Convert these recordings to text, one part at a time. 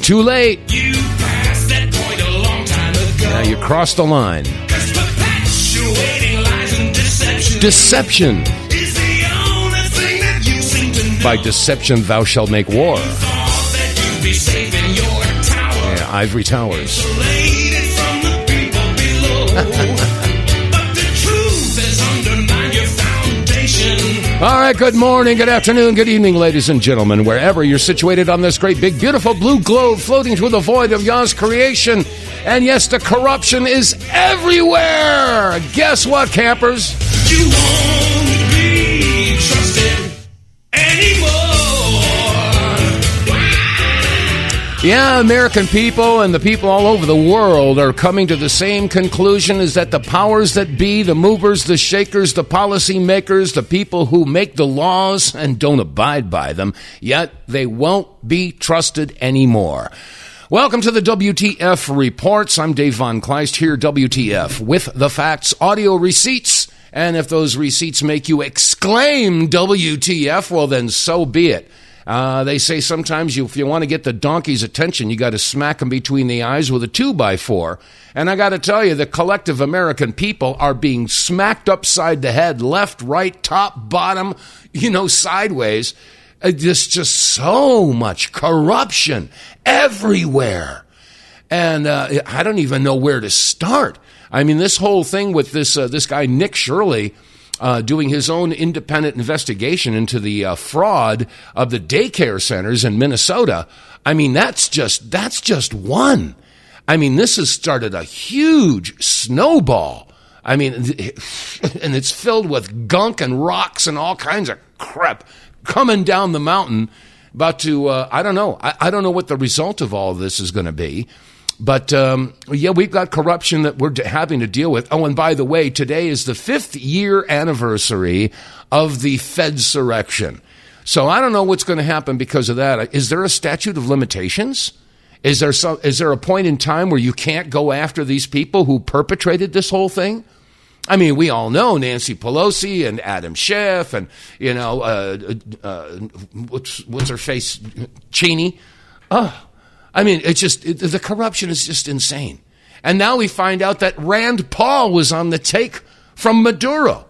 too late. You passed that point a long time ago. Now you crossed the line. 'Cause perpetuating lies and deception. Deception. Is the only thing that you seem to know. By deception thou shalt make war. Thought that you'd be safe in your tower. Yeah, ivory towers. Isolated from the people below. But the truth has undermined your foundation. All right, good morning, good afternoon, good evening, ladies and gentlemen, wherever you're situated on this great, big, beautiful blue globe floating through the void of Yah's creation. And yes, the corruption is everywhere. Guess what, campers? You won't be trusted anymore. Yeah, American people and the people all over the world are coming to the same conclusion, is that the powers that be, the movers, the shakers, the policy makers, the people who make the laws and don't abide by them, yet they won't be trusted anymore. Welcome to the WTF Reports. I'm Dave vonKleist here, WTF, with the facts, audio receipts. And if those receipts make you exclaim WTF, well, then so be it. They say sometimes if you want to get the donkey's attention, you got to smack him between the eyes with a 2x4. And I got to tell you, the collective American people are being smacked upside the head, left, right, top, bottom, sideways. There's just so much corruption everywhere. And I don't even know where to start. I mean, this whole thing with this guy, Nick Shirley, doing his own independent investigation into the fraud of the daycare centers in Minnesota. I mean, that's just one. I mean, this has started a huge snowball. I mean, and it's filled with gunk and rocks and all kinds of crap coming down the mountain. About to, I don't know. I don't know what the result of all of this is going to be. But, yeah, we've got corruption that we're having to deal with. Oh, and by the way, today is the 5th year anniversary of the Fedsurrection. So I don't know what's going to happen because of that. Is there a statute of limitations? Is there a point in time where you can't go after these people who perpetrated this whole thing? I mean, we all know Nancy Pelosi and Adam Schiff and, what's her face? Cheney. Oh. I mean, the corruption is just insane. And now we find out that Rand Paul was on the take from Maduro.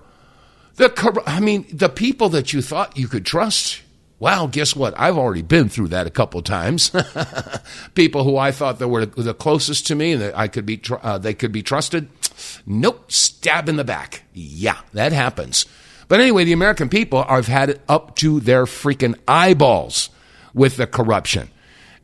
The people that you thought you could trust, well, guess what? I've already been through that a couple of times. People who I thought that were the closest to me and that they could be trusted. Nope, stab in the back. Yeah, that happens. But anyway, the American people have had it up to their freaking eyeballs with the corruption.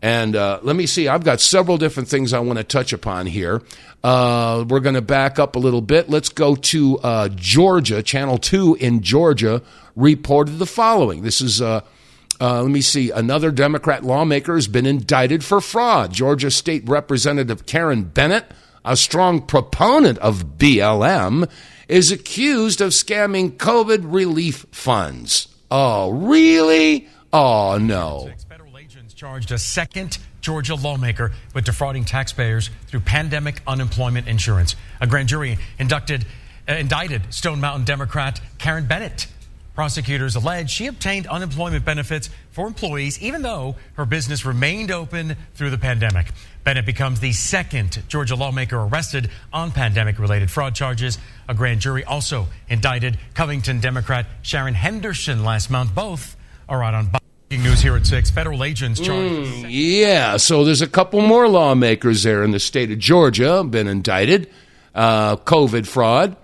And let me see, I've got several different things I want to touch upon here. We're going to back up a little bit. Let's go to Georgia. Channel 2 in Georgia reported the following. This is, let me see, another Democrat lawmaker has been indicted for fraud. Georgia State Representative Karen Bennett, a strong proponent of BLM, is accused of scamming COVID relief funds. Oh, really? Oh, no. Charged a second Georgia lawmaker with defrauding taxpayers through pandemic unemployment insurance. A grand jury indicted Stone Mountain Democrat Karen Bennett. Prosecutors allege she obtained unemployment benefits for employees even though her business remained open through the pandemic. Bennett becomes the second Georgia lawmaker arrested on pandemic-related fraud charges. A grand jury also indicted Covington Democrat Sharon Henderson last month. Both are out on news here at 6. Federal agents charged. Yeah, so there's a couple more lawmakers there in the state of Georgia been indicted, COVID fraud.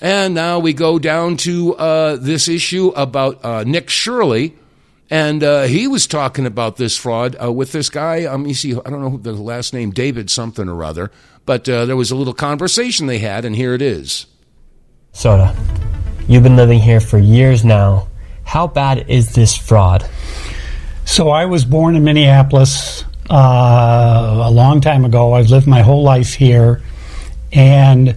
And now we go down to this issue about Nick Shirley. And he was talking about this fraud with this guy. You see, I don't know who the last name, David something or other. But there was a little conversation they had, and here it is. Soda, you've been living here for years now. How bad is this fraud? So I was born in Minneapolis a long time ago. I've lived my whole life here. And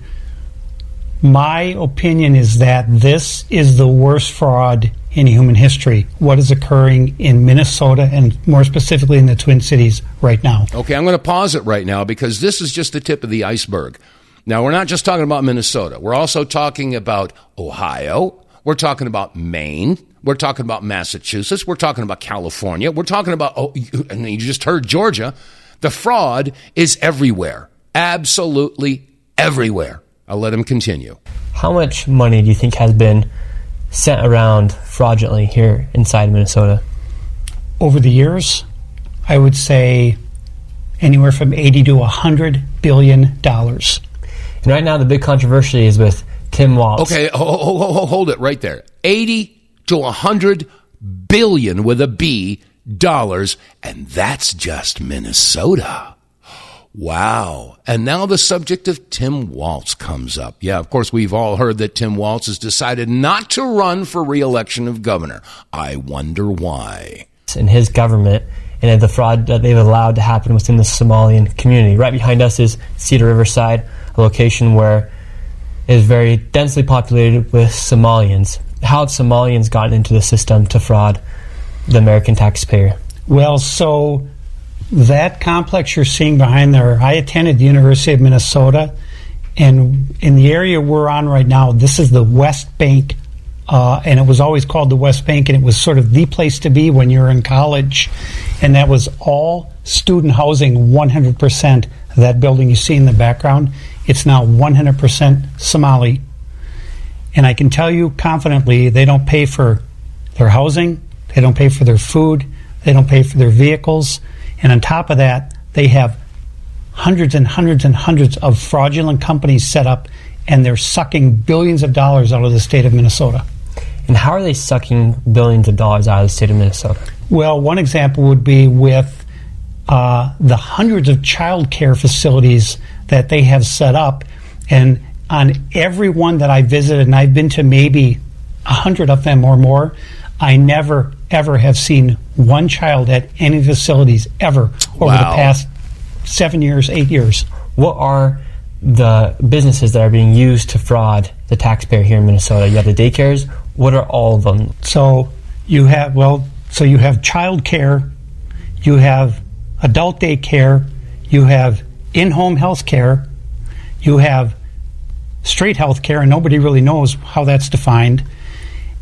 my opinion is that this is the worst fraud in human history, what is occurring in Minnesota and more specifically in the Twin Cities right now. Okay, I'm going to pause it right now because this is just the tip of the iceberg. Now, we're not just talking about Minnesota. We're also talking about Ohio. We're talking about Maine. We're talking about Massachusetts. We're talking about California. We're talking about, and you just heard Georgia. The fraud is everywhere. Absolutely everywhere. I'll let him continue. How much money do you think has been sent around fraudulently here inside Minnesota? Over the years, I would say anywhere from 80 to $100 billion. And right now, the big controversy is with Tim Walz. Okay, hold it right there. 80 to 100 billion with a B dollars, and that's just Minnesota. Wow. And now the subject of Tim Walz comes up. Yeah, of course, we've all heard that Tim Walz has decided not to run for re-election of governor. I wonder why. In his government, and the fraud that they've allowed to happen within the Somalian community. Right behind us is Cedar Riverside, a location where it is very densely populated with Somalians. How have Somalians gotten into the system to fraud the American taxpayer? Well, so that complex you're seeing behind there, I attended the University of Minnesota, and in the area we're on right now, this is the West Bank, and it was always called the West Bank, and it was sort of the place to be when you're in college, and that was all student housing, 100%. That building you see in the background, it's now 100% Somali. And I can tell you confidently, they don't pay for their housing, they don't pay for their food, they don't pay for their vehicles, and on top of that, they have hundreds and hundreds and hundreds of fraudulent companies set up, and they're sucking billions of dollars out of the state of Minnesota. And how are they sucking billions of dollars out of the state of Minnesota? Well, one example would be with the hundreds of child care facilities that they have set up, and on every one that I visited, and I've been to maybe 100 of them or more, I never, ever have seen one child at any facilities ever over the past 7 years, 8 years. What are the businesses that are being used to fraud the taxpayer here in Minnesota? You have the daycares. What are all of them? So you have child care, you have adult daycare, you have in-home health care, you have straight health care, and nobody really knows how that's defined.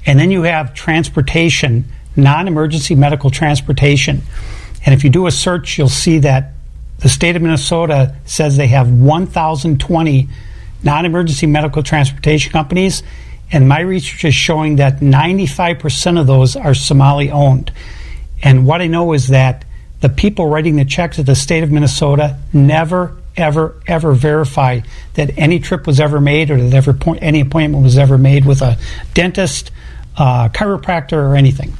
And then you have transportation, non-emergency medical transportation. And if you do a search, you'll see that the state of Minnesota says they have 1,020 non-emergency medical transportation companies, and my research is showing that 95% of those are Somali-owned. And what I know is that the people writing the checks at the state of Minnesota never, ever, ever verify that any trip was ever made or that any appointment was ever made with a dentist, chiropractor, or anything.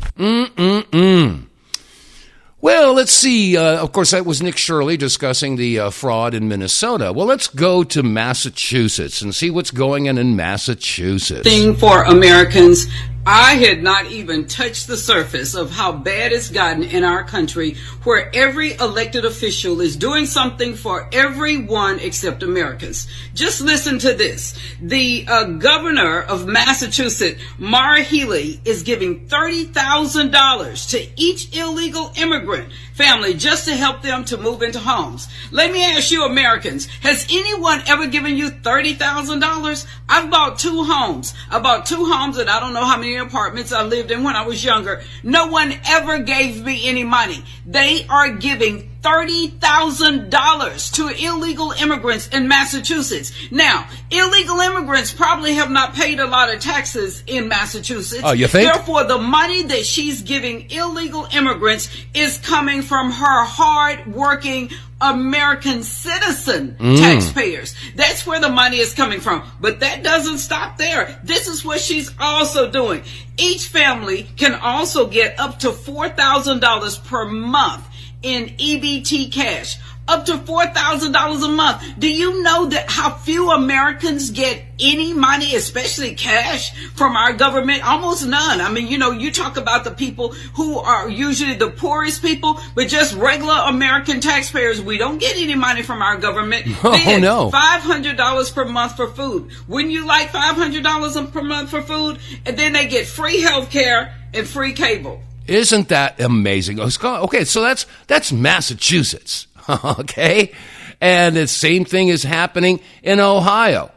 Well, let's see. Of course, that was Nick Shirley discussing the fraud in Minnesota. Well, let's go to Massachusetts and see what's going on in Massachusetts. Thing for Americans. I had not even touched the surface of how bad it's gotten in our country, where every elected official is doing something for everyone except Americans. Just listen to this. The governor of Massachusetts, Maura Healey, is giving $30,000 to each illegal immigrant family just to help them to move into homes. Let me ask you, Americans, has anyone ever given you $30,000? I've bought two homes. I bought two homes, and I don't know how many apartments I lived in when I was younger. No one ever gave me any money. They are giving $30,000 to illegal immigrants in Massachusetts. Now, illegal immigrants probably have not paid a lot of taxes in Massachusetts. Oh, you think? Therefore, the money that she's giving illegal immigrants is coming from her hard-working American citizen taxpayers. That's where the money is coming from. But that doesn't stop there. This is what she's also doing. Each family can also get up to $4,000 per month in EBT cash. Up to $4,000 a month. Do you know that how few Americans get any money, especially cash, from our government? Almost none. I mean, you talk about the people who are usually the poorest people, but just regular American taxpayers, we don't get any money from our government. Oh, no. $500 per month for food. Wouldn't you like $500 per month for food? And then they get free health care and free cable. Isn't that amazing? Okay, so that's Massachusetts. Okay? And the same thing is happening in Ohio.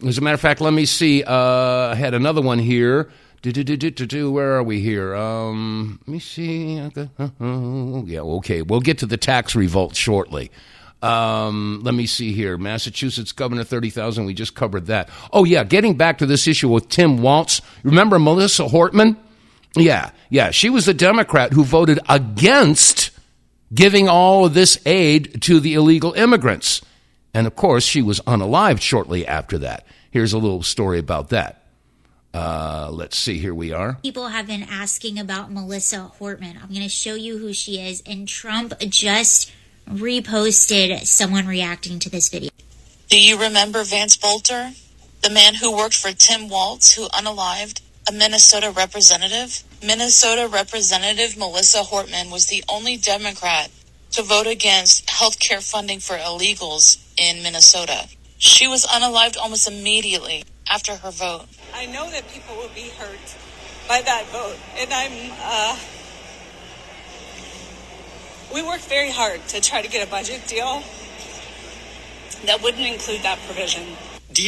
As a matter of fact, let me see. I had another one here. Where are we here? Let me see. Yeah, okay. We'll get to the tax revolt shortly. Let me see here. Massachusetts governor, 30,000. We just covered that. Oh, yeah. Getting back to this issue with Tim Walz. Remember Melissa Hortman? Yeah. She was the Democrat who voted against giving all of this aid to the illegal immigrants. And, of course, she was unalived shortly after that. Here's a little story about that. Let's see. Here we are. People have been asking about Melissa Hortman. I'm going to show you who she is. And Trump just reposted someone reacting to this video. Do you remember Vance Bolter, the man who worked for Tim Walz, who unalived a Minnesota representative? Minnesota Representative Melissa Hortman was the only Democrat to vote against health care funding for illegals in Minnesota. She was unalived almost immediately after her vote. I know that people will be hurt by that vote, and we worked very hard to try to get a budget deal that wouldn't include that provision.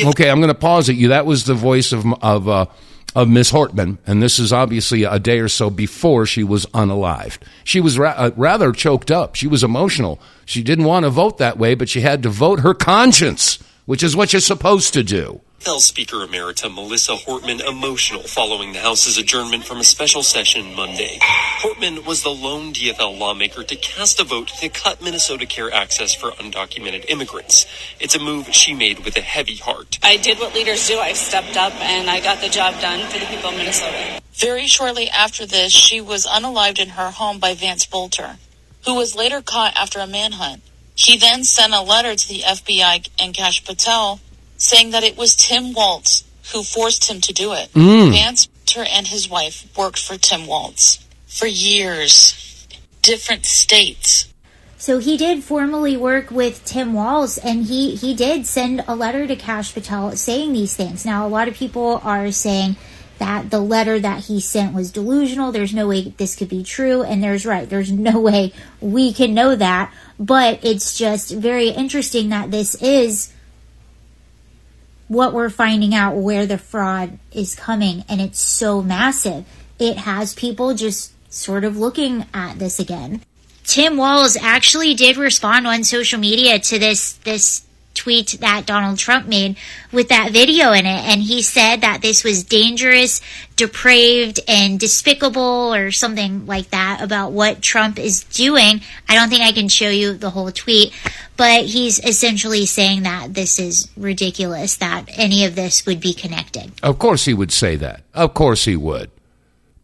Okay, I'm going to pause at you. That was the voice of Ms. Hortman, and this is obviously a day or so before she was unalived. She was rather choked up. She was emotional. She didn't want to vote that way, but she had to vote her conscience, which is what you're supposed to do. House Speaker Emerita Melissa Hortman emotional following the House's adjournment from a special session Monday. Hortman was the lone DFL lawmaker to cast a vote to cut Minnesota Care access for undocumented immigrants. It's a move she made with a heavy heart. I did what leaders do. I stepped up and I got the job done for the people of Minnesota. Very shortly after this, she was unalived in her home by Vance Bolter, who was later caught after a manhunt. He then sent a letter to the FBI and Kash Patel saying that it was Tim Walz who forced him to do it. Vance Bolter and his wife worked for Tim Walz for years, different states. So he did formally work with Tim Walz, and he did send a letter to Kash Patel saying these things. Now, a lot of people are saying that the letter that he sent was delusional. There's no way this could be true, and there's no way we can know that. But it's just very interesting that this is what we're finding out, where the fraud is coming, and it's so massive. It has people just sort of looking at this again. Tim Walz actually did respond on social media to this tweet that Donald Trump made with that video in it, and he said that this was dangerous, depraved, and despicable, or something like that, about what Trump is doing. I don't think I can show you the whole tweet, but he's essentially saying that this is ridiculous, that any of this would be connected. Of course he would say that. Of course he would.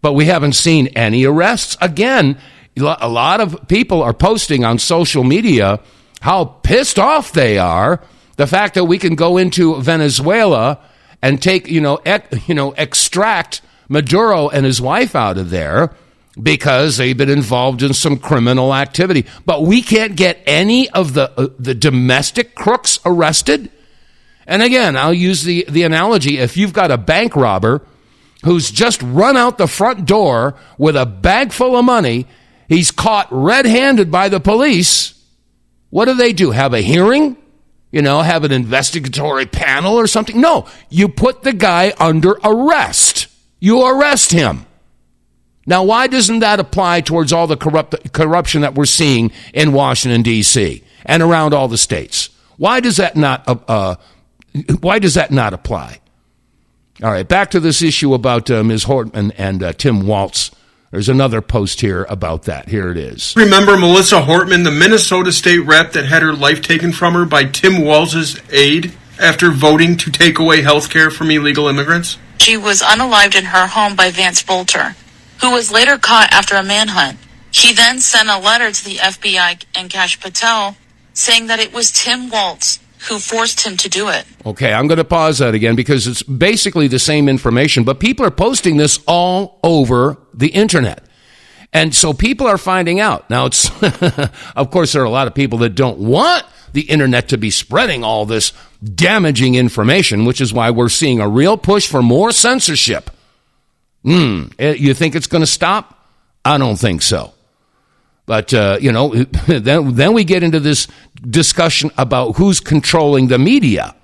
But we haven't seen any arrests. Again, a lot of people are posting on social media how pissed off they are, the fact that we can go into Venezuela and take, extract Maduro and his wife out of there because they've been involved in some criminal activity. But we can't get any of the domestic crooks arrested. And again, I'll use the analogy. If you've got a bank robber who's just run out the front door with a bag full of money, he's caught red-handed by the police. What do? Have a hearing? Have an investigatory panel or something? No, you put the guy under arrest. You arrest him. Now, why doesn't that apply towards all the corruption that we're seeing in Washington, D.C. and around all the states? Why does that not apply? All right, back to this issue about Ms. Hortman and Tim Walz. There's another post here about that. Here it is. Remember Melissa Hortman, the Minnesota state rep that had her life taken from her by Tim Walz's aide after voting to take away health care from illegal immigrants? She was unalived in her home by Vance Bolter, who was later caught after a manhunt. He then sent a letter to the FBI and Kash Patel saying that it was Tim Walz who forced him to do it. Okay, I'm going to pause that again because it's basically the same information, but people are posting this all over the internet. And so people are finding out. Now, it's of course, there are a lot of people that don't want the internet to be spreading all this damaging information, which is why we're seeing a real push for more censorship. You think it's going to stop? I don't think so. But, then we get into this discussion about who's controlling the media.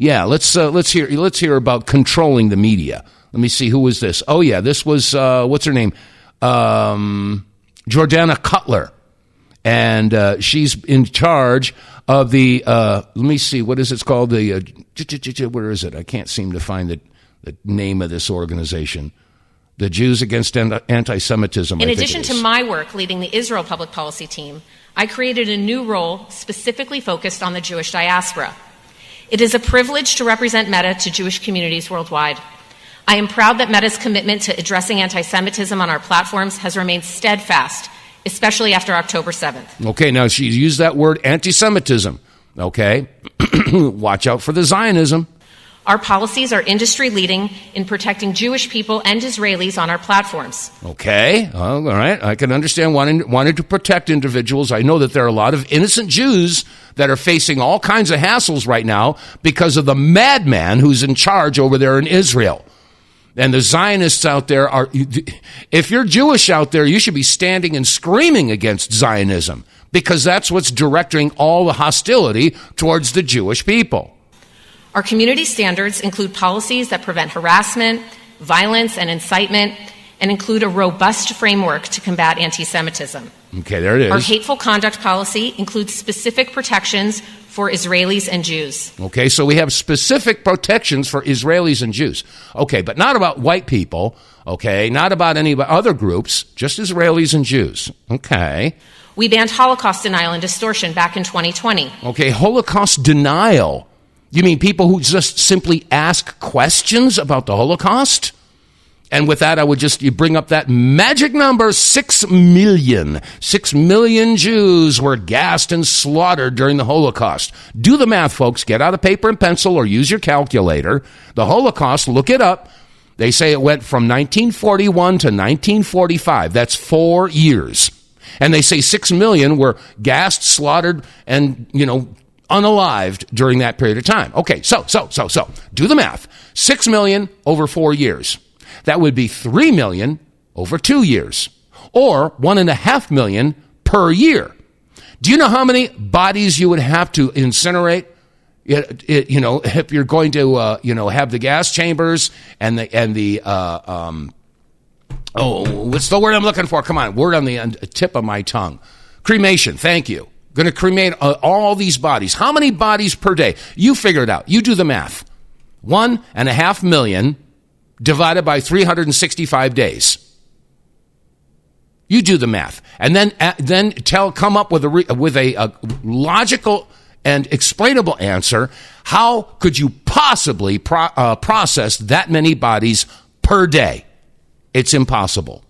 Yeah, let's hear about controlling the media. Let me see, who was this? Oh yeah, this was what's her name? Jordana Cutler, and she's in charge of the. Let me see, what is it called? The where is it? I can't seem to find the name of this organization. The Jews Against Anti-Semitism. In addition to my work leading the Israel Public Policy team, I created a new role specifically focused on the Jewish diaspora. It is a privilege to represent Meta to Jewish communities worldwide. I am proud that Meta's commitment to addressing anti-Semitism on our platforms has remained steadfast, especially after October 7th. Okay, now she used that word anti-Semitism. Okay, watch out for the Zionism. Our policies are industry-leading in protecting Jewish people and Israelis on our platforms. Okay, all right. I can understand wanting to protect individuals. I know that there are a lot of innocent Jews that are facing all kinds of hassles right now because of the madman who's in charge over there in Israel. And the Zionists out there are, if you're Jewish out there, you should be standing and screaming against Zionism because that's what's directing all the hostility towards the Jewish people. Our community standards include policies that prevent harassment, violence, and incitement, and include a robust framework to combat anti-Semitism. Okay, there it is. Our hateful conduct policy includes specific protections for Israelis and Jews. Okay, so we have specific protections for Israelis and Jews. Okay, but not about white people, okay, not about any other groups, just Israelis and Jews. Okay. We banned Holocaust denial and distortion back in 2020. Okay, Holocaust denial. You mean people who just simply ask questions about the Holocaust? And with that, I would just bring up that magic number, 6 million. 6 million Jews were gassed and slaughtered during the Holocaust. Do the math, folks. Get out a paper and pencil or use your calculator. The Holocaust, look it up. They say it went from 1941 to 1945. That's 4 years. And they say 6 million were gassed, slaughtered, and, unalived during that period of time. Okay, so, do the math. 6 million over 4 years. That would be 3 million over 2 years, or 1.5 million per year. Do you know how many bodies you would have to incinerate? If you're going to, have the gas chambers and the what's the word I'm looking for? Come on, word on the tip of my tongue. Cremation. Thank you. Going to cremate all these bodies. How many bodies per day? You figure it out. You do the math. 1.5 million divided by 365 days. You do the math, and then come up with a logical and explainable answer. How could you possibly process that many bodies per day? It's impossible.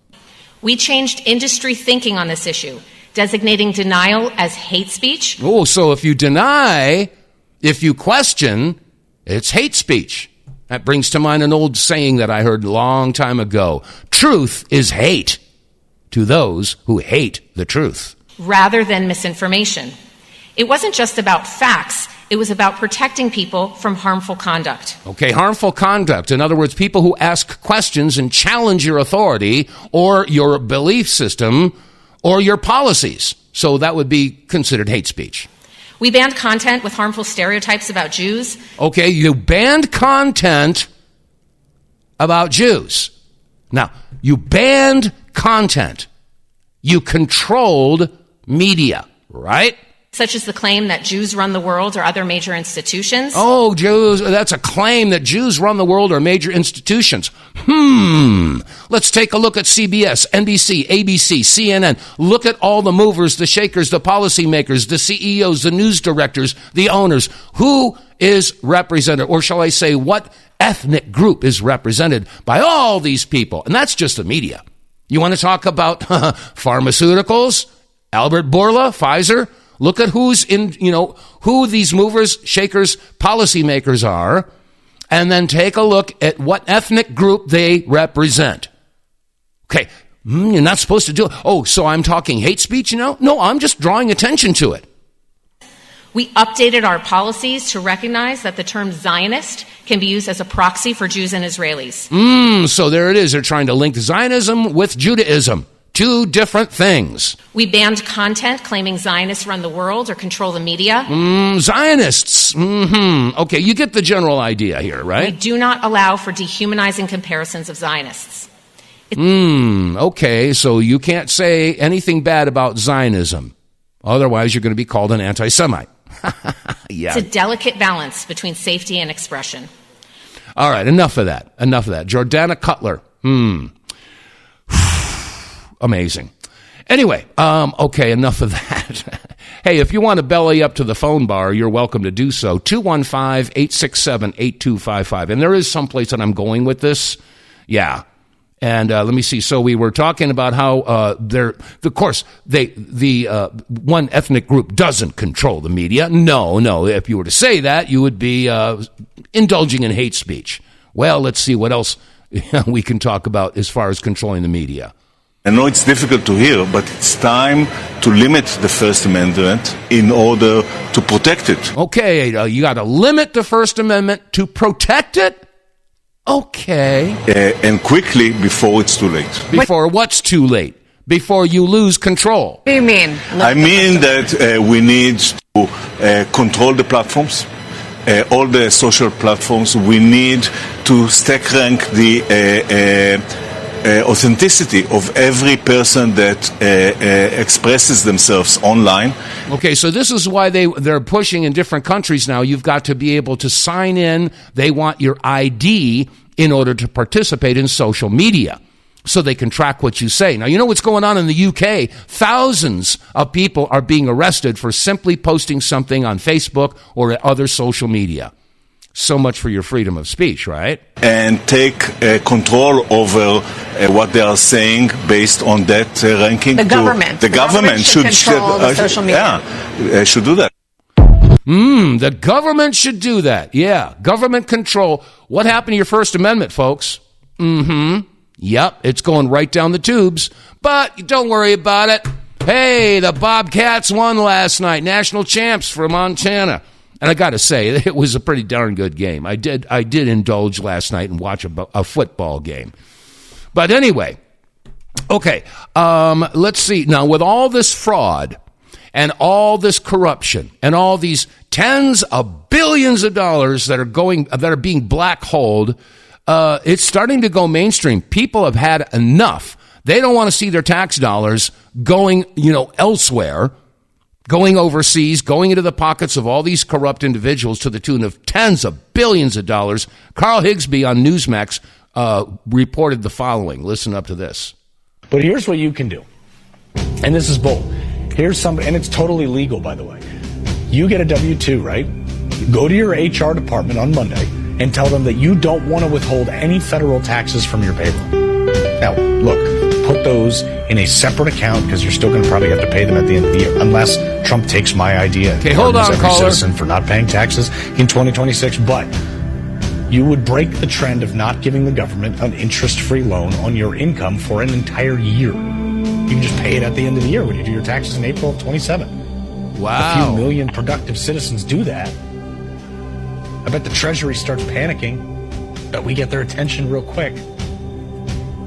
We changed industry thinking on this issue, designating denial as hate speech. Oh, so if you deny, if you question, it's hate speech. That brings to mind an old saying that I heard a long time ago. Truth is hate to those who hate the truth. Rather than misinformation. It wasn't just about facts. It was about protecting people from harmful conduct. Okay, harmful conduct. In other words, people who ask questions and challenge your authority or your belief system or your policies. So that would be considered hate speech. We banned content with harmful stereotypes about Jews. Okay, you banned content about Jews. Now, you banned content. You controlled media, right? Such as the claim that Jews run the world or other major institutions. Oh, Jews, that's a claim that Jews run the world or major institutions. Let's take a look at CBS, NBC, ABC, CNN. Look at all the movers, the shakers, the policymakers, the CEOs, the news directors, the owners. Who is represented, or shall I say, what ethnic group is represented by all these people? And that's just the media. You want to talk about pharmaceuticals? Albert Bourla, Pfizer? Look at who's in, who these movers, shakers, policymakers are, and then take a look at what ethnic group they represent. Okay, you're not supposed to do it. Oh, so I'm talking hate speech, No, I'm just drawing attention to it. We updated our policies to recognize that the term Zionist can be used as a proxy for Jews and Israelis. So there it is. They're trying to link Zionism with Judaism. Two different things. We banned content claiming Zionists run the world or control the media. Zionists. Okay, you get the general idea here, right? We do not allow for dehumanizing comparisons of Zionists. Okay, so you can't say anything bad about Zionism. Otherwise, you're going to be called an anti-Semite. Yeah. It's a delicate balance between safety and expression. All right, enough of that. Jordana Cutler. Amazing. Anyway, okay, enough of that. Hey, if you want to belly up to the phone bar, you're welcome to do so. 215-867-8255. And there is some place that I'm going with this. Yeah. And let me see. So we were talking about how of course, the one ethnic group doesn't control the media. No. If you were to say that, you would be indulging in hate speech. Well, let's see what else we can talk about as far as controlling the media. I know it's difficult to hear, but it's time to limit the First Amendment in order to protect it. Okay, you got to limit the First Amendment to protect it? Okay. And quickly before it's too late. Before what's too late? Before you lose control. What do you mean? I mean that we need to control the platforms, all the social platforms. We need to stack rank the authenticity of every person that expresses themselves online. Okay, so this is why they're pushing in different countries now. You've got to be able to sign in. They want your ID in order to participate in social media so they can track what you say. Now, you know what's going on in the UK? Thousands of people are being arrested for simply posting something on Facebook or other social media. So much for your freedom of speech, right? And take control over what they are saying based on that ranking. The government. The government should control the social media. Yeah, should do that. The government should do that. Yeah, government control. What happened to your First Amendment, folks? Yep, it's going right down the tubes. But don't worry about it. Hey, the Bobcats won last night. National champs for Montana. And I got to say, it was a pretty darn good game. I did indulge last night and watch a football game. But anyway, okay, let's see. Now, with all this fraud and all this corruption and all these tens of billions of dollars that are being black-holed, it's starting to go mainstream. People have had enough. They don't want to see their tax dollars going, elsewhere. Going overseas, going into the pockets of all these corrupt individuals to the tune of tens of billions of dollars. Carl Higsby on Newsmax reported the following. Listen up to this. But here's what you can do. And this is bold. And it's totally legal, by the way. You get a W-2, right? Go to your HR department on Monday and tell them that you don't want to withhold any federal taxes from your payroll. Now, look, put those in a separate account because you're still going to probably have to pay them at the end of the year, unless Trump takes my idea and pardons every citizen for not paying taxes in 2026. But you would break the trend of not giving the government an interest-free loan on your income for an entire year. You can just pay it at the end of the year when you do your taxes in April of 27. Wow. A few million productive citizens do that. I bet the Treasury starts panicking, but we get their attention real quick.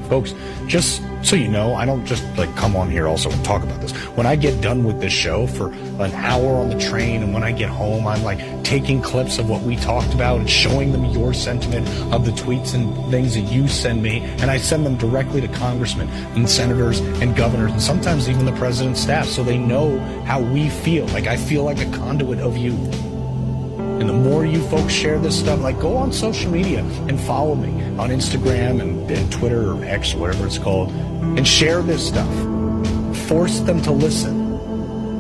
Folks, just so you know, I don't just come on here also and talk about this. When I get done with this show for an hour on the train and when I get home, I'm taking clips of what we talked about and showing them your sentiment of the tweets and things that you send me. And I send them directly to congressmen and senators and governors and sometimes even the president's staff so they know how we feel. I feel like a conduit of you. And the more you folks share this stuff, go on social media and follow me on Instagram and Twitter or X, whatever it's called, and share this stuff. Force them to listen.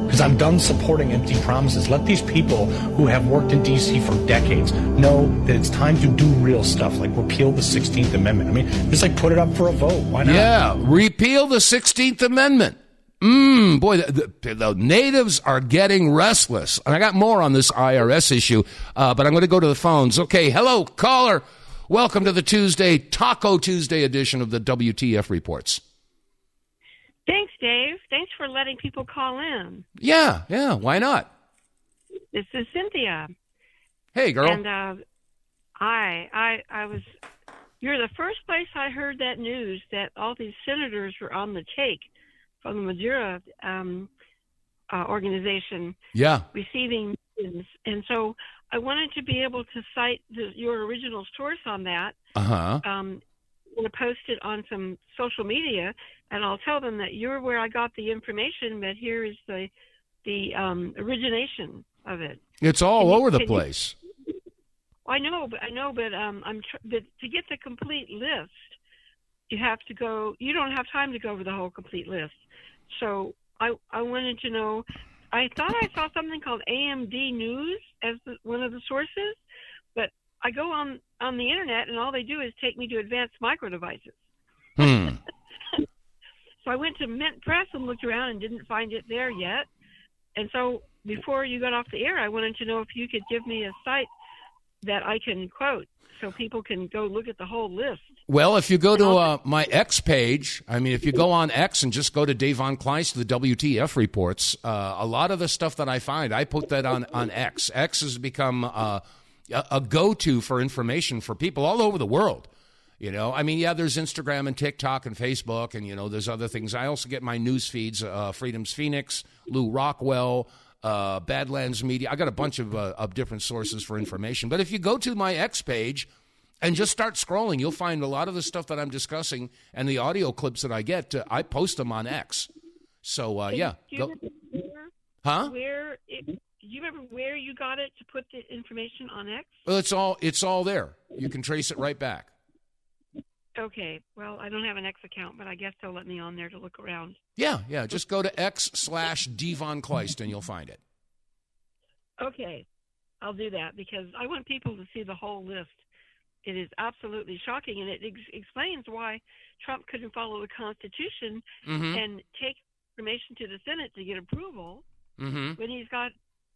Because I'm done supporting empty promises. Let these people who have worked in D.C. for decades know that it's time to do real stuff, like repeal the 16th Amendment. I mean, just put it up for a vote. Why not? Yeah, repeal the 16th Amendment. Boy, the natives are getting restless. And I got more on this IRS issue, but I'm going to go to the phones. Okay, hello, caller. Welcome to the Taco Tuesday edition of the WTF Reports. Thanks, Dave. Thanks for letting people call in. Yeah, why not? This is Cynthia. Hey, girl. And I was. You're the first place I heard that news that all these senators were on the take from the Maduro organization receiving missions. And so I wanted to be able to cite your original source on that. I'm going to post it on some social media, and I'll tell them that you're where I got the information, but here is the origination of it. It's all over the place. I know, but but to get the complete list, you have to go. You don't have time to go over the whole complete list. So I wanted to know. I thought I saw something called AMD News as one of the sources, but I go on the internet and all they do is take me to advanced micro devices. So I went to Mint Press and looked around and didn't find it there yet. And so before you got off the air, I wanted to know if you could give me a site that I can quote so people can go look at the whole list. Well, if you go to my X page, if you go on X and just go to Dave vonKleist, the WTF reports, a lot of the stuff that I find, I put that on X. X has become a go-to for information for people all over the world. There's Instagram and TikTok and Facebook, and, there's other things. I also get my news feeds, Freedom's Phoenix, Lou Rockwell, Badlands Media. I got a bunch of different sources for information. But if you go to my X page and just start scrolling, you'll find a lot of the stuff that I'm discussing and the audio clips that I get. I post them on X. So, Go. Huh? Do you remember where you got it to put the information on X? Well, it's all there. You can trace it right back. Okay. Well, I don't have an X account, but I guess they'll let me on there to look around. Yeah. Just go to X/DVonKleist and you'll find it. Okay. I'll do that because I want people to see the whole list. It is absolutely shocking, and it explains why Trump couldn't follow the Constitution and take information to the Senate to get approval when he's got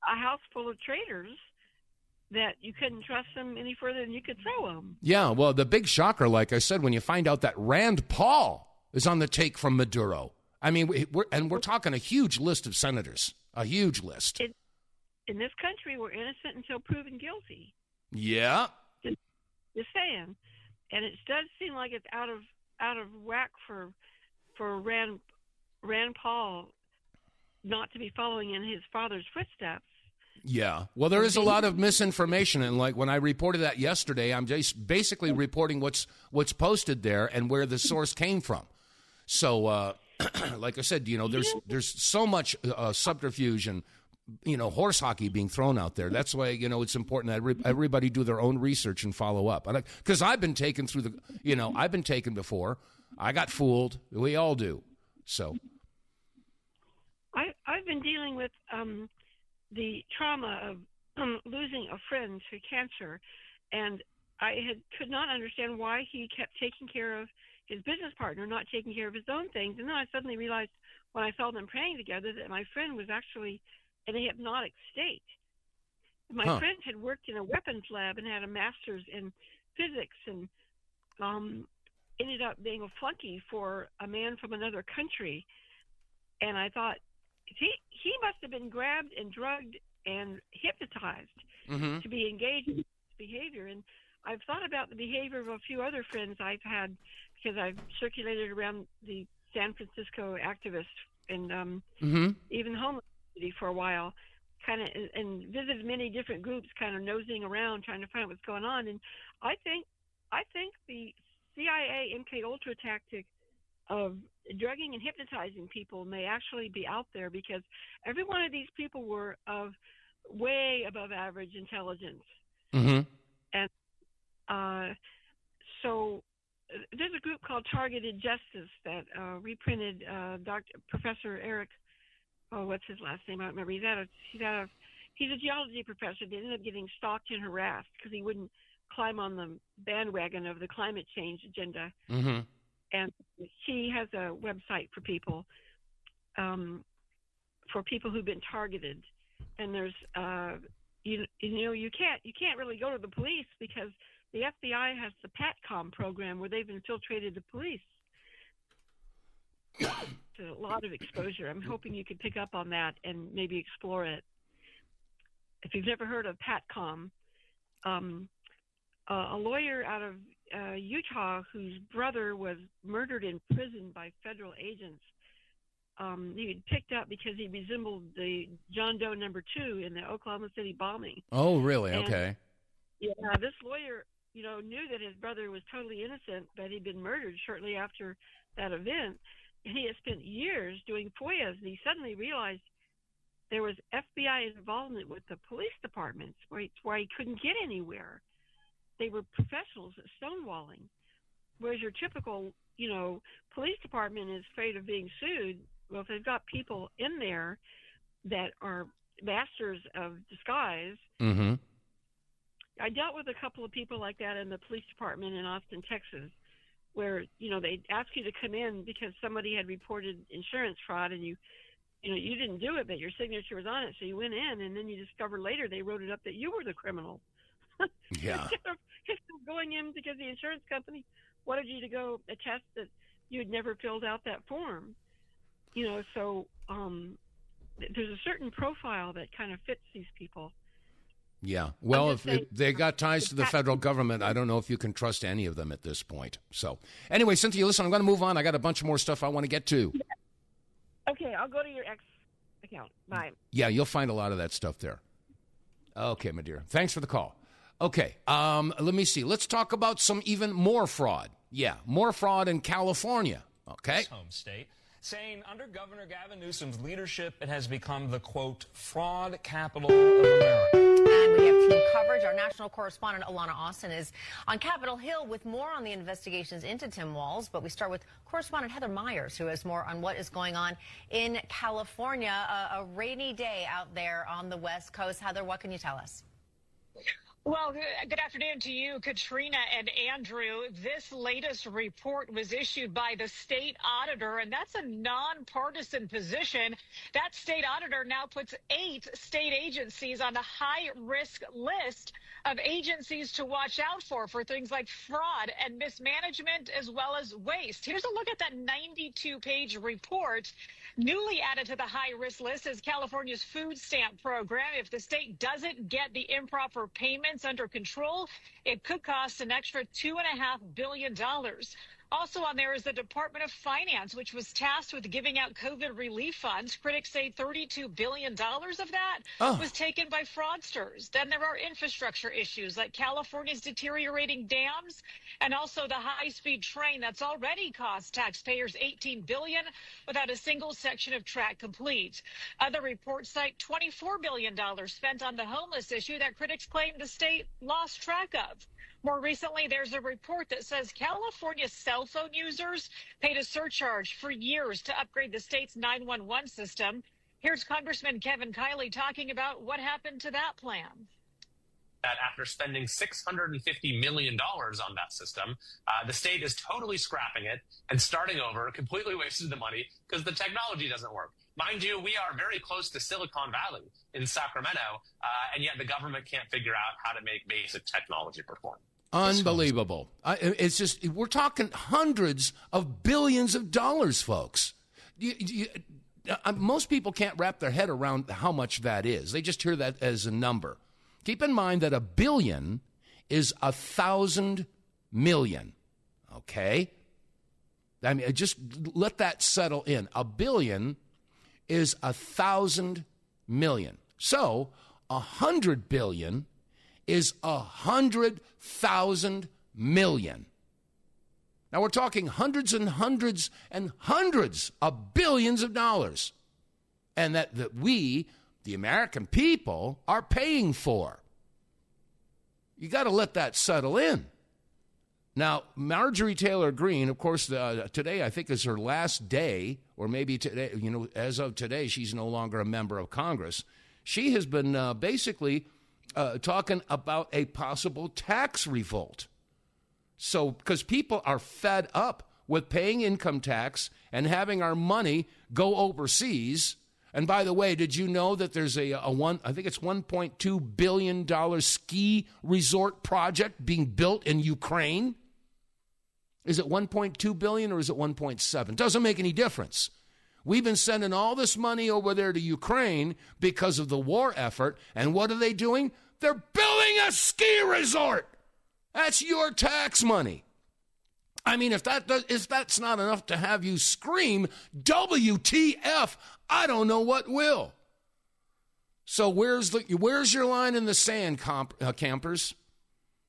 a house full of traitors that you couldn't trust them any further than you could throw them. Yeah, well, the big shocker, like I said, when you find out that Rand Paul is on the take from Maduro. We're talking a huge list of senators, a huge list. In this country, we're innocent until proven guilty. Yeah. Just saying. And it does seem like it's out of whack for Rand Paul not to be following in his father's footsteps. Yeah. Well, there is a lot of misinformation, and like when I reported that yesterday, I'm just basically reporting what's posted there and where the source came from. So, like I said, there's so much subterfuge and horse hockey being thrown out there. That's why it's important that everybody do their own research and follow up. Because I've been taken through I've been taken before. I got fooled. We all do. So. I've been dealing with the trauma of losing a friend to cancer, and I could not understand why he kept taking care of his business partner, not taking care of his own things. And then I suddenly realized when I saw them praying together that my friend was actually in a hypnotic state. My friend had worked in a weapons lab and had a master's in physics and ended up being a flunky for a man from another country. And I thought, he must have been grabbed and drugged and hypnotized to be engaged in this behavior. And I've thought about the behavior of a few other friends I've had because I've circulated around the San Francisco activists and even homeless community for a while, kind of, and visited many different groups, kind of nosing around, trying to find out what's going on. And I think the CIA MK Ultra tactic of drugging and hypnotizing people may actually be out there because every one of these people were of way above average intelligence. And so there's a group called Targeted Justice that reprinted Professor Eric, what's his last name? I don't remember. He's a geology professor that ended up getting stalked and harassed because he wouldn't climb on the bandwagon of the climate change agenda. And he has a website for people who've been targeted. And there's, you can't really go to the police because the FBI has the PATCOM program where they've infiltrated the police. It's a lot of exposure. I'm hoping you could pick up on that and maybe explore it. If you've never heard of PATCOM, a lawyer out of Utah whose brother was murdered in prison by federal agents he picked up because he resembled the John Doe number 2 in the Oklahoma City bombing. Oh, really? And, okay. Yeah, this lawyer, knew that his brother was totally innocent, but he'd been murdered shortly after that event. And he had spent years doing FOIAs, and he suddenly realized there was FBI involvement with the police departments where he couldn't get anywhere. They were professionals at stonewalling. Whereas your typical, police department is afraid of being sued. Well, if they've got people in there that are masters of disguise, Mm-hmm. I dealt with a couple of people like that in the police department in Austin, Texas, where, they'd ask you to come in because somebody had reported insurance fraud and you didn't do it, but your signature was on it. So you went in and then you discovered later they wrote it up that you were the criminal. Yeah. Instead of going in because the insurance company wanted you to go attest that you had never filled out that form. So there's a certain profile that kind of fits these people. Yeah. Well, if they got ties to the federal government, I don't know if you can trust any of them at this point. So anyway, Cynthia, listen, I'm going to move on. I got a bunch more stuff I want to get to. Okay, I'll go to your X account. Bye. Yeah, you'll find a lot of that stuff there. Okay, my dear. Thanks for the call. Okay, let me see. Let's talk about some even more fraud. Yeah, more fraud in California. Okay. Home state. Saying under Governor Gavin Newsom's leadership, it has become the, quote, fraud capital of America. And we have team coverage. Our national correspondent, Alana Austin, is on Capitol Hill with more on the investigations into Tim Walz. But we start with correspondent Heather Myers, who has more on what is going on in California. A rainy day out there on the West Coast. Heather, what can you tell us? Well, good afternoon to you, Katrina and Andrew. This latest report was issued by the state auditor, and that's a nonpartisan position. That state auditor now puts 8 state agencies on the high-risk list of agencies to watch out for things like fraud and mismanagement as well as waste. Here's a look at that 92-page report. Newly added to the high-risk list is California's food stamp program. If the state doesn't get the improper payments under control, it could cost an extra $2.5 billion. Also on there is the Department of Finance, which was tasked with giving out COVID relief funds. Critics say $32 billion of that was taken by fraudsters. Then there are infrastructure issues like California's deteriorating dams and also the high-speed train that's already cost taxpayers $18 billion without a single section of track complete. Other reports cite $24 billion spent on the homeless issue that critics claim the state lost track of. More recently, there's a report that says California cell phone users paid a surcharge for years to upgrade the state's 911 system. Here's Congressman Kevin Kiley talking about what happened to that plan. That after spending $650 million on that system, the state is totally scrapping it and starting over, completely wasted the money because the technology doesn't work. Mind you, we are very close to Silicon Valley in Sacramento, and yet the government can't figure out how to make basic technology perform. Unbelievable. It's just, we're talking hundreds of billions of dollars, folks. Most people can't wrap their head around how much that is. They just hear that as a number. Keep in mind that a billion is 1,000 million. Okay? I mean, just let that settle in. A billion is 1,000 million. So, 100 billion is 100,000 million. Now we're talking hundreds and hundreds and hundreds of billions of dollars. And that we, the American people, are paying for. You got to let that settle in. Now, Marjorie Taylor Greene, of course, today I think is her last day, or maybe today, as of today, she's no longer a member of Congress. She has been basically talking about a possible tax revolt. So, because people are fed up with paying income tax and having our money go overseas. And by the way, did you know that there's I think it's $1.2 billion ski resort project being built in Ukraine? Is it 1.2 billion or is it 1.7? Doesn't make any difference. We've been sending all this money over there to Ukraine because of the war effort. And what are they doing? They're building a ski resort. That's your tax money. I mean, if that's not enough to have you scream, WTF, I don't know what will. So where's your line in the sand, campers?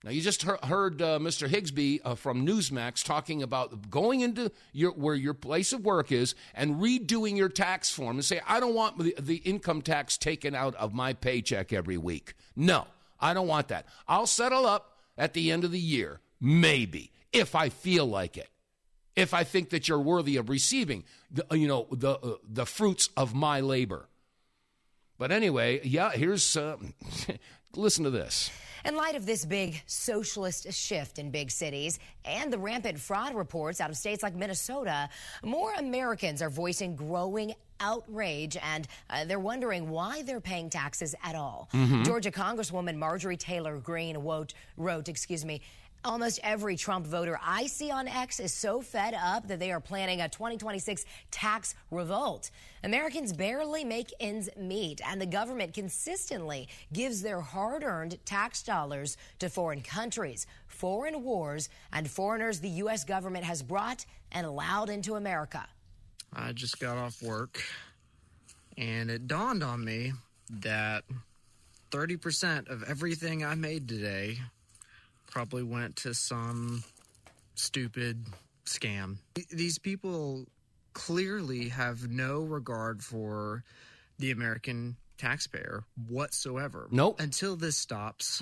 Now, you just heard Mr. Higsby from Newsmax talking about going into where your place of work is and redoing your tax form and say, I don't want the income tax taken out of my paycheck every week. No, I don't want that. I'll settle up at the end of the year, maybe, if I feel like it. If I think that you're worthy of receiving the fruits of my labor. But anyway, yeah, here's listen to this. In light of this big socialist shift in big cities and the rampant fraud reports out of states like Minnesota, more Americans are voicing growing outrage, and they're wondering why they're paying taxes at all. Mm-hmm. Georgia Congresswoman Marjorie Taylor Greene wrote, almost every Trump voter I see on X is so fed up that they are planning a 2026 tax revolt. Americans barely make ends meet, and the government consistently gives their hard-earned tax dollars to foreign countries, foreign wars, and foreigners the U.S. government has brought and allowed into America. I just got off work, and it dawned on me that 30% of everything I made today probably went to some stupid scam. These people clearly have no regard for the American taxpayer whatsoever. Nope. Until this stops,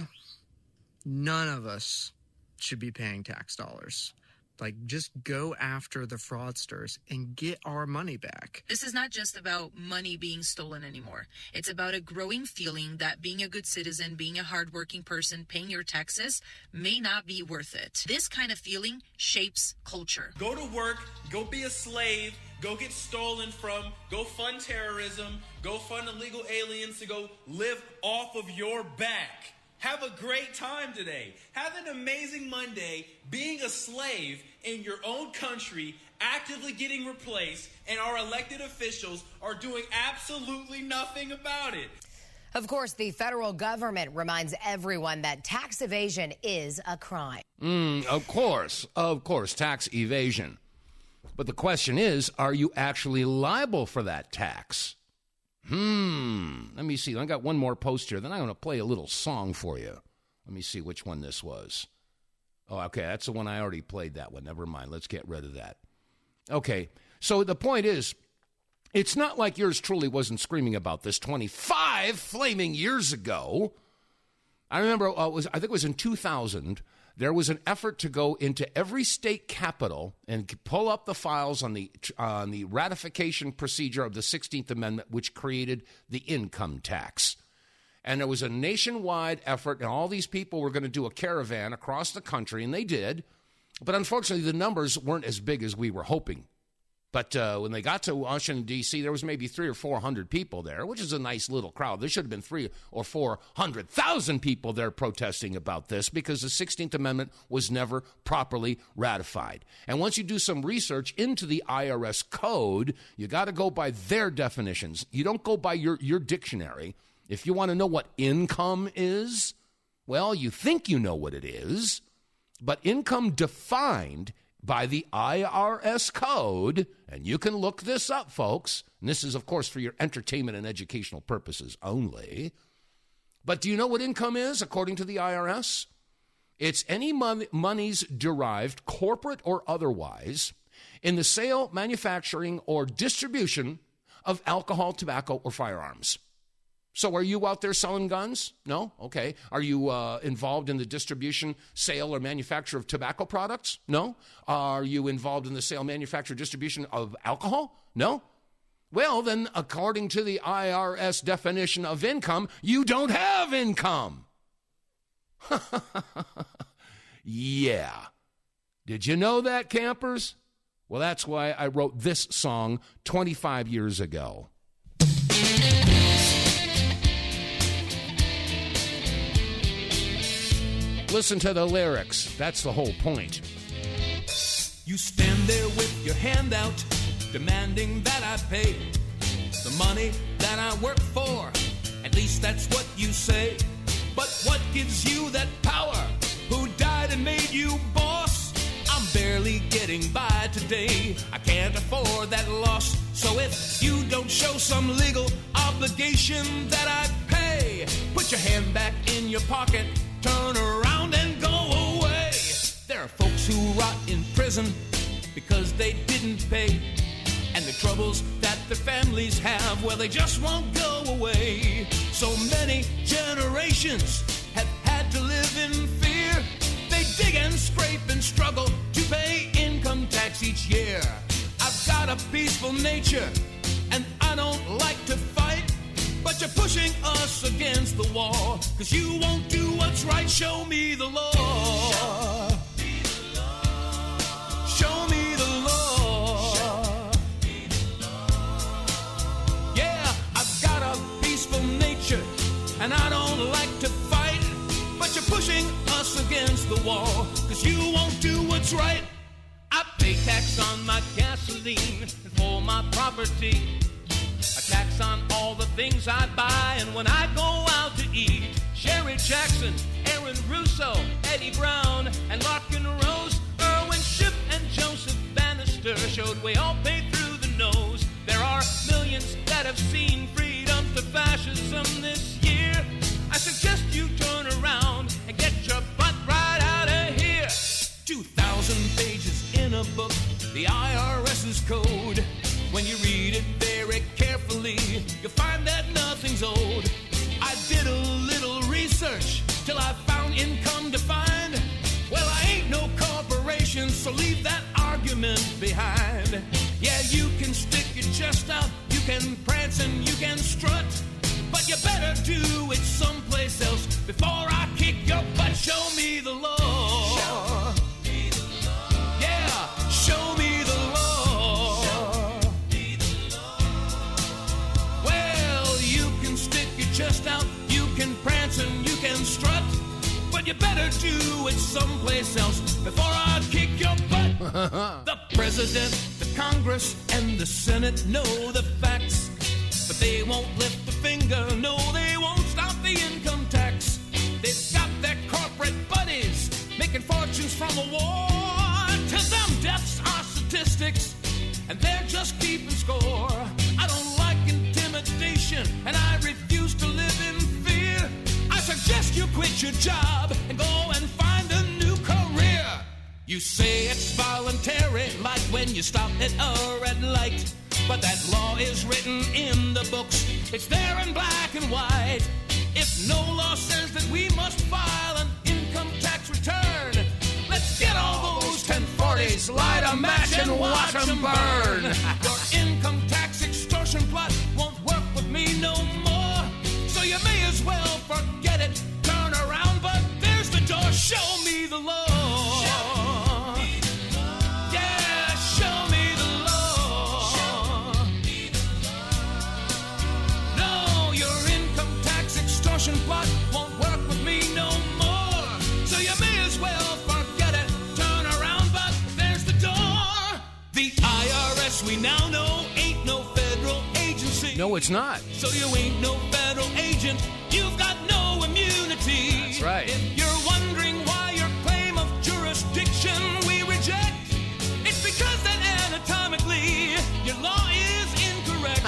none of us should be paying tax dollars. Like, just go after the fraudsters and get our money back. This is not just about money being stolen anymore. It's about a growing feeling that being a good citizen, being a hardworking person, paying your taxes may not be worth it. This kind of feeling shapes culture. Go to work, go be a slave, go get stolen from, go fund terrorism, go fund illegal aliens to go live off of your back. Have a great time today. Have an amazing Monday being a slave in your own country, actively getting replaced, and our elected officials are doing absolutely nothing about it. Of course, the federal government reminds everyone that tax evasion is a crime. Of course, tax evasion. But the question is, are you actually liable for that tax? Let me see. I got one more post here. Then I'm going to play a little song for you. Let me see which one this was. Oh, okay. That's the one I already played, that one. Never mind. Let's get rid of that. Okay. So the point is, it's not like yours truly wasn't screaming about this 25 flaming years ago. I remember, I think it was in 2000, there was an effort to go into every state capital and pull up the files on the ratification procedure of the 16th Amendment, which created the income tax. And there was a nationwide effort, and all these people were going to do a caravan across the country, and they did. But unfortunately, the numbers weren't as big as we were hoping. But when they got to Washington, D.C., there was maybe 300 or 400 people there, which is a nice little crowd. There should have been 300,000 or 400,000 people there protesting about this because the 16th Amendment was never properly ratified. And once you do some research into the IRS code, you got to go by their definitions. You don't go by your dictionary. If you want to know what income is, well, you think you know what it is, but income defined by the IRS code, and you can look this up, folks, and this is, of course, for your entertainment and educational purposes only. But do you know what income is, according to the IRS? It's any monies derived, corporate or otherwise, in the sale, manufacturing, or distribution of alcohol, tobacco, or firearms. So are you out there selling guns? No? Okay. Are you involved in the distribution, sale, or manufacture of tobacco products? No. Are you involved in the sale, manufacture, distribution of alcohol? No. Well, then, according to the IRS definition of income, you don't have income. Yeah. Did you know that, campers? Well, that's why I wrote this song 25 years ago. Listen to the lyrics. That's the whole point. You stand there with your hand out, demanding that I pay the money that I work for. At least that's what you say. But what gives you that power? Who died and made you boss? I'm barely getting by today. I can't afford that loss, so if you don't show some legal obligation that I pay, put your hand back in your pocket, turn around and go away. There are folks who rot in prison because they didn't pay, and the troubles that their families have, well, they just won't go away. So many generations have had to live in fear. They dig and scrape and struggle to pay income tax each year. I've got a peaceful nature and I don't like to fight, but you're pushing us against the wall, 'cause you won't do what's right. Show me the law. Show me the law. Yeah, I've got a peaceful nature and I don't like to fight, but you're pushing us against the wall, 'cause you won't do what's right. I pay tax on my gasoline and for my property, a tax on all the things I buy, and when I go out to eat, Sherry Jackson, Aaron Russo, Eddie Brown, and Larkin Rose, Irwin Ship, and Joseph Bannister showed we all pay through the nose. There are millions that have seen freedom to fascism this year. I suggest you turn around and get your butt right out of here. 2,000 pages in a book, the IRS's code. When you read it very carefully, you'll find that nothing's owed. I did a little research till I found income defined. Well, I ain't no corporation, so leave that argument behind. Yeah, you can stick your chest out, you can prance and you can strut, but you better do it someplace else before I kick your butt. Show me the law. Show me the law. Yeah, show me the law. Show me the law. Well, you can stick your chest out, you can prance and you can strut, but you better do it someplace else before I kick your butt. The president, the Congress, and the Senate know the facts, but they won't lift a finger, no, they won't stop the income tax. They've got their corporate buddies making fortunes from the war. To them, deaths are statistics, and they're just keeping score. I don't like intimidation, and I refuse to live in fear. I suggest you quit your job and go and find a new career. You say it's voluntary, like when you stop at a red light, but that law is written in the books. It's there in black and white. If no law says that we must file an income tax return, let's get all those 1040s, light a match and watch them burn. Your income tax extortion plot won't work with me no more, so you may as well forget it. Turn around, but there's the door. Show me the law. Plot won't work with me no more, so you may as well forget it. Turn around, but there's the door. The IRS we now know ain't no federal agency. No, it's not. So you ain't no federal agent. You've got no immunity. That's right. If you're wondering why your claim of jurisdiction we reject, it's because that anatomically your law is incorrect.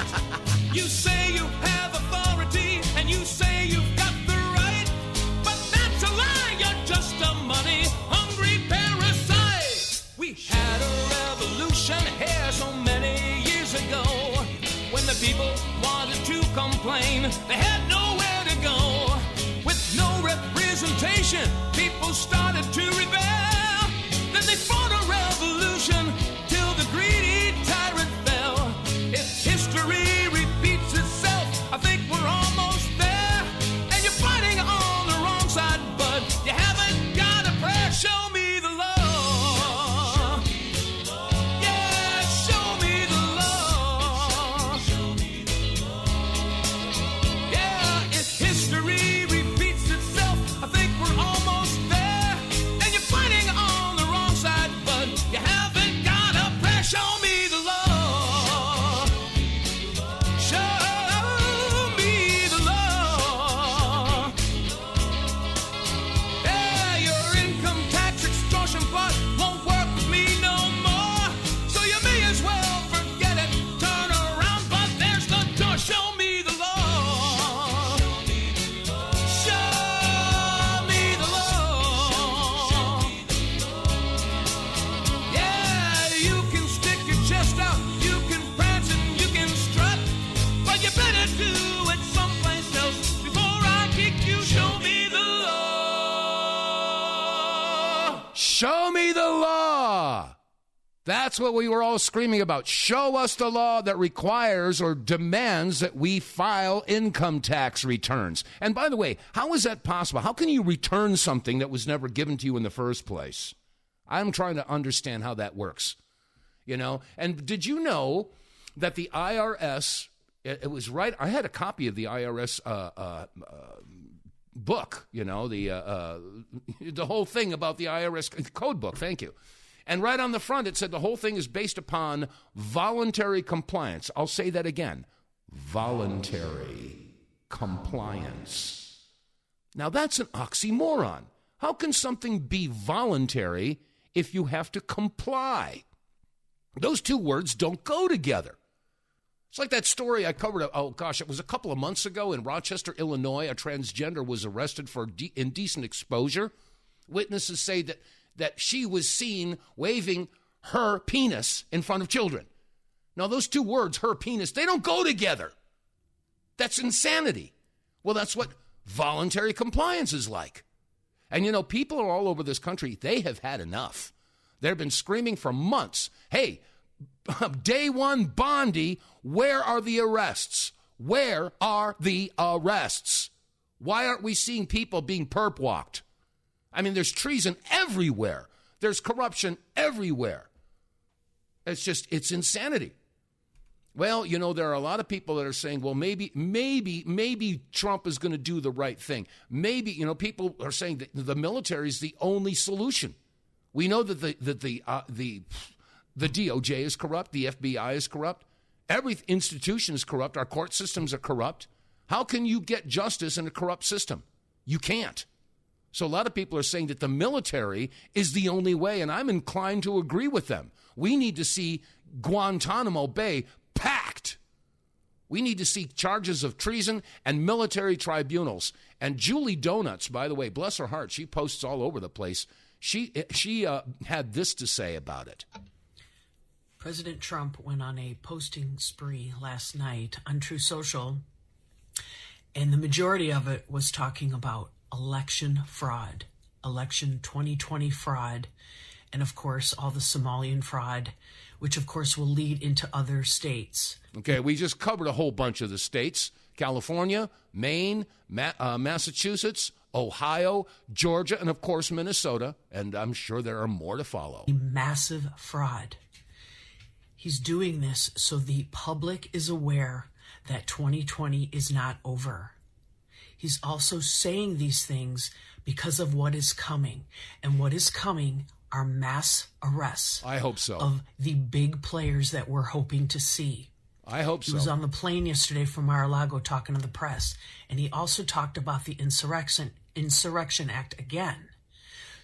You say you have authority and you say you've got the right, but that's a lie. You're just a money-hungry parasite. We had a revolution here so many years ago. When the people wanted to complain, they had nowhere to go. With no representation, people started to rebel. Then they fought a revolution till the greedy tyrant fell. If history repeats itself, I think we're almost there. And you're fighting on the wrong side, but you haven't got a prayer. Show me the law. Yeah, show me the law. Yeah, Show me the law. That's what we were all screaming about. Show us the law that requires or demands that we file income tax returns. And by the way, how is that possible? How can you return something that was never given to you in the first place? I'm trying to understand how that works. You know, and did you know that the IRS, it was right, I had a copy of the IRS book, you know, the whole thing about the IRS code book, thank you. And right on the front, it said the whole thing is based upon voluntary compliance. I'll say that again, voluntary compliance. Now, that's an oxymoron. How can something be voluntary if you have to comply? Those two words don't go together. It's like that story I covered, it was a couple of months ago in Rochester, Illinois. A transgender was arrested for indecent exposure. Witnesses say that she was seen waving her penis in front of children. Now, those two words, her penis, they don't go together. That's insanity. Well, that's what voluntary compliance is like. And, you know, people are all over this country. They have had enough. They've been screaming for months, hey, day one Bondi, where are the arrests? Where are the arrests? Why aren't we seeing people being perp walked? I mean, there's treason everywhere. There's corruption everywhere. It's insanity. Well, you know, there are a lot of people that are saying, well, maybe Trump is going to do the right thing. Maybe, you know, people are saying that the military is the only solution. We know that the DOJ is corrupt. The FBI is corrupt. Every institution is corrupt. Our court systems are corrupt. How can you get justice in a corrupt system? You can't. So a lot of people are saying that the military is the only way, and I'm inclined to agree with them. We need to see Guantanamo Bay packed. We need to see charges of treason and military tribunals. And Julie Donuts, by the way, bless her heart, she posts all over the place. She had this to say about it. President Trump went on a posting spree last night on True Social, and the majority of it was talking about election fraud, election 2020 fraud, and of course all the Somalian fraud, which of course will lead into other states. Okay, we just covered a whole bunch of the states: California, Maine, Massachusetts, Ohio, Georgia, and of course Minnesota, and I'm sure there are more to follow. Massive fraud. He's doing this so the public is aware that 2020 is not over. He's also saying these things because of what is coming. And what is coming are mass arrests. I hope so. Of the big players that we're hoping to see. I hope so. He was on the plane yesterday from Mar-a-Lago talking to the press. And he also talked about the Insurrection Act again.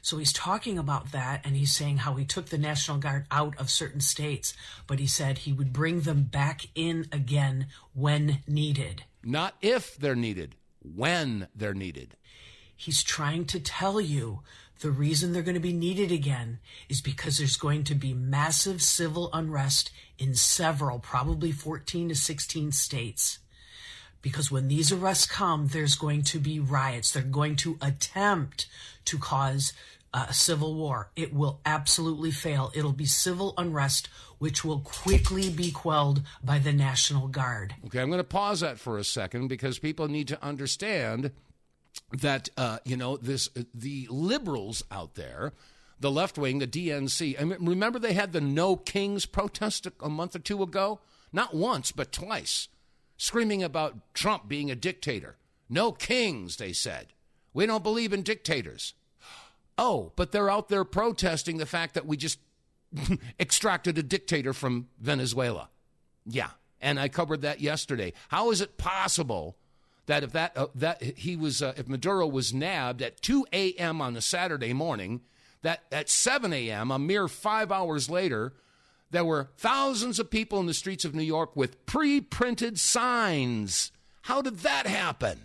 So he's talking about that, and he's saying how he took the National Guard out of certain states, but he said he would bring them back in again when needed. Not if they're needed, when they're needed. He's trying to tell you the reason they're going to be needed again is because there's going to be massive civil unrest in several, probably 14 to 16 states. Because when these arrests come, there's going to be riots. They're going to attempt to cause a civil war. It will absolutely fail. It'll be civil unrest, which will quickly be quelled by the National Guard. Okay, I'm going to pause that for a second because people need to understand that, the liberals out there, the left wing, the DNC, I mean, remember they had the No Kings protest a month or two ago? Not once, but twice. Screaming about Trump being a dictator. No kings, they said. We don't believe in dictators. Oh, but they're out there protesting the fact that we just extracted a dictator from Venezuela. Yeah, and I covered that yesterday. How is it possible that if Maduro was nabbed at 2 a.m. on a Saturday morning, that at 7 a.m., a mere 5 hours later, there were thousands of people in the streets of New York with pre-printed signs? How did that happen?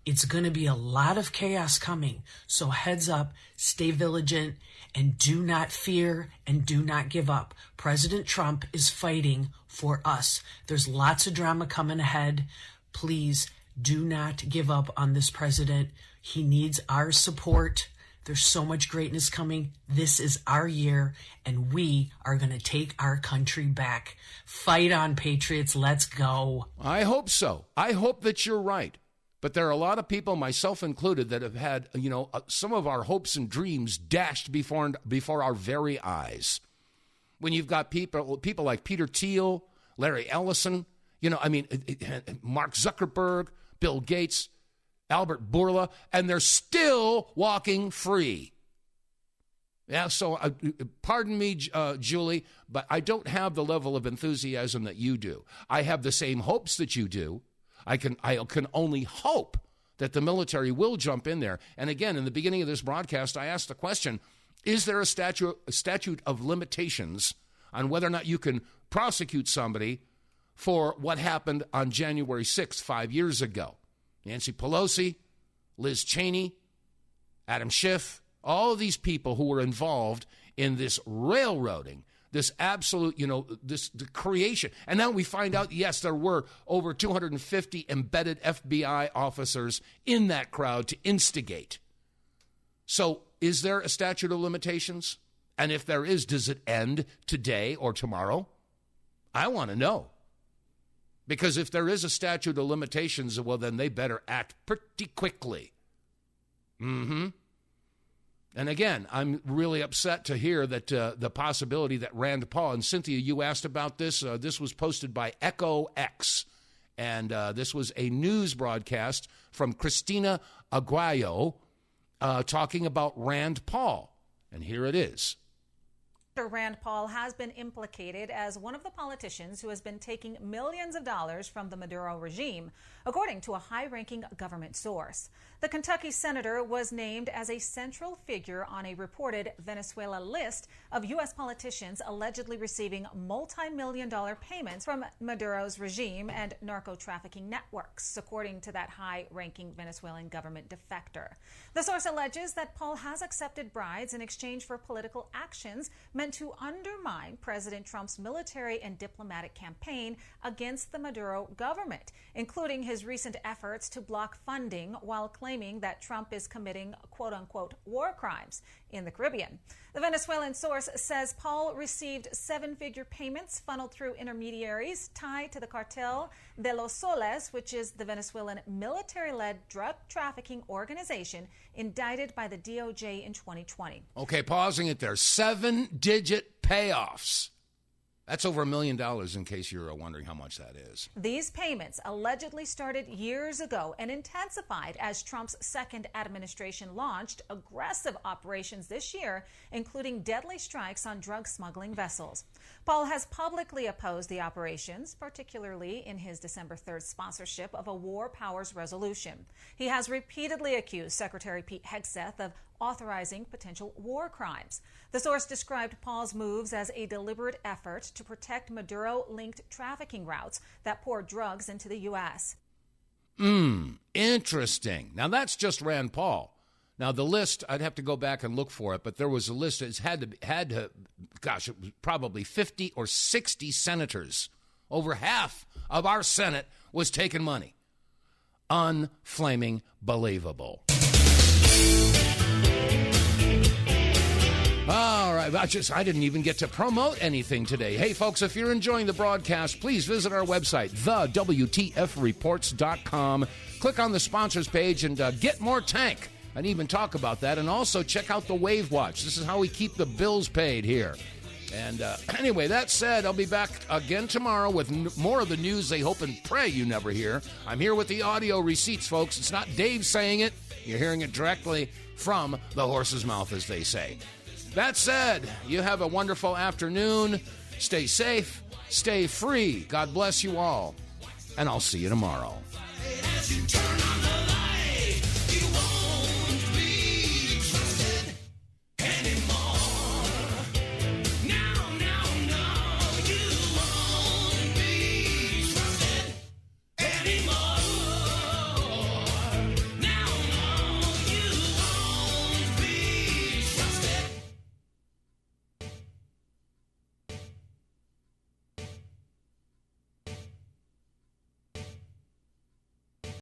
It's going to be a lot of chaos coming. So heads up, stay vigilant, and do not fear and do not give up. President Trump is fighting for us. There's lots of drama coming ahead. Please do not give up on this president. He needs our support. There's so much greatness coming. This is our year, and we are going to take our country back. Fight on, Patriots. Let's go. I hope so. I hope that you're right. But there are a lot of people, myself included, that have had, some of our hopes and dreams dashed before our very eyes. When you've got people like Peter Thiel, Larry Ellison, Mark Zuckerberg, Bill Gates, Albert Bourla, and they're still walking free. Yeah, so pardon me, Julie, but I don't have the level of enthusiasm that you do. I have the same hopes that you do. I can only hope that the military will jump in there. And again, in the beginning of this broadcast, I asked the question, is there a statute of limitations on whether or not you can prosecute somebody for what happened on January 6th, 5 years ago? Nancy Pelosi, Liz Cheney, Adam Schiff, all of these people who were involved in this railroading, this absolute, the creation. And now we find out, yes, there were over 250 embedded FBI officers in that crowd to instigate. So is there a statute of limitations? And if there is, does it end today or tomorrow? I want to know. Because if there is a statute of limitations, well, then they better act pretty quickly. And again, I'm really upset to hear that the possibility that Rand Paul, and Cynthia, you asked about this. This was posted by Echo X, and this was a news broadcast from Christina Aguayo talking about Rand Paul. And here it is. Rand Paul has been implicated as one of the politicians who has been taking millions of dollars from the Maduro regime, according to a high-ranking government source. The Kentucky senator was named as a central figure on a reported Venezuela list of U.S. politicians allegedly receiving multi-million-dollar payments from Maduro's regime and narco-trafficking networks, according to that high-ranking Venezuelan government defector. The source alleges that Paul has accepted bribes in exchange for political actions meant to undermine President Trump's military and diplomatic campaign against the Maduro government, including his recent efforts to block funding while claiming that Trump is committing quote-unquote war crimes in the Caribbean. The Venezuelan source says Paul received seven-figure payments funneled through intermediaries tied to the Cartel de los Soles, which is the Venezuelan military-led drug trafficking organization indicted by the DOJ in 2020. Okay, pausing it there. 7-digit payoffs. That's over $1 million, in case you're wondering how much that is. These payments allegedly started years ago and intensified as Trump's second administration launched aggressive operations this year, including deadly strikes on drug smuggling vessels. Paul has publicly opposed the operations, particularly in his December 3rd sponsorship of a war powers resolution. He has repeatedly accused Secretary Pete Hegseth of authorizing potential war crimes. The source described Paul's moves as a deliberate effort to protect Maduro-linked trafficking routes that pour drugs into the U.S. Interesting. Now, that's just Rand Paul. Now, the list, I'd have to go back and look for it, but there was a list. It it was probably 50 or 60 senators. Over half of our Senate was taking money. Unflaming believable. All right, I didn't even get to promote anything today. Hey, folks, if you're enjoying the broadcast, please visit our website, TheWTFReports.com. Click on the sponsors page and get more tank. And even talk about that. And also check out the Wave Watch. This is how we keep the bills paid here. And anyway, that said, I'll be back again tomorrow with more of the news they hope and pray you never hear. I'm here with the audio receipts, folks. It's not Dave saying it. You're hearing it directly from the horse's mouth, as they say. That said, you have a wonderful afternoon. Stay safe. Stay free. God bless you all. And I'll see you tomorrow.